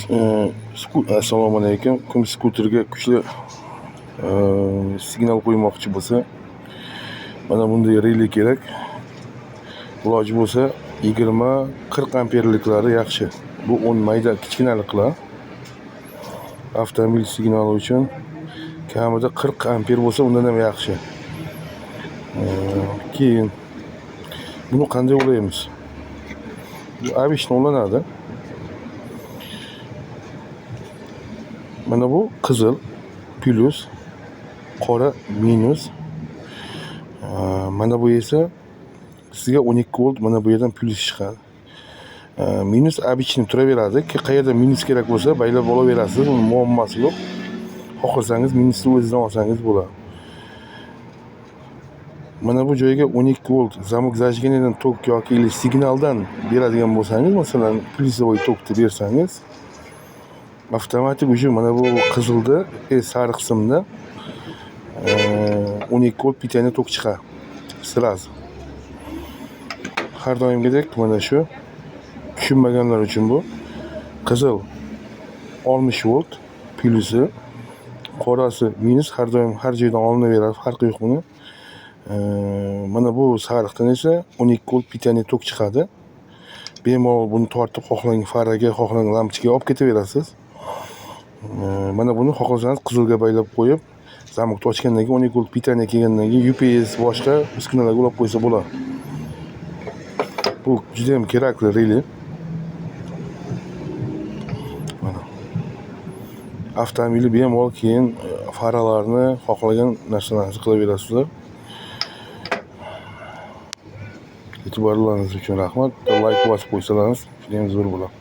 Assalomu alaykum. Kim skuterga kuchli signal qo'ymoqchi bo'lsa, mana bunday relay kerak. Iloji bo'lsa 20-40 amperliklari yaxshi. Bu 10 mayda kichkinaliklar. Avtomobil signali uchun kamida 40 amper bo'lsa, undan ham yaxshi. Keyin buni qanday ulaymiz? Bu avishni ulanadi. Mana bu qizil plus, qora minus. Mana bu esa sizga 12 volt, mana bu yerdan plus chiqadi. Minus обычный turaveradi. Qayerda minus kerak bo'lsa, baylab olaverasiz, uni muammosi yo'q. Xohlasangiz minusni o'zingizdan olsangiz bo'ladi. Mana bu joyga 12 volt zamok zajigeniyadan tok yoki signaldan beradigan bo'lsangiz, masalan, plyusvoy tokni bersangiz, avtomatik уже mana bu qizilda, sariq qismda 12 volt pitaniya tok chiqadi. Sразу. Har doimgidek mana shu tushunmaganlar uchun bu qizil 60 volt plyusi, qorasi minus har doim har joydan olinaveradi, farqi yo'q buni. Mana bu sariqdan esa 12 volt pitaniya tok chiqadi. Bemalol buni tortib xohlagan faraga, xohlagan lampochkaga olib ketaverasiz. Mana buni xohlasangiz qizilga baylab qo'yib, zamokni ochgandan keyin 12 volt pitaniya kelgandan keyin UPS boshqa uskunalarga ulab qo'ysa bo'ladi. Bu juda ham kerakli relay. Mana. Avtomobilni bemalol keyin faralarni xohlagan narsalaringizni qilaverasizlar. E'tiborlaringiz uchun rahmat. Like bosib qo'ysalaringiz, juda ham zo'r bo'ladi.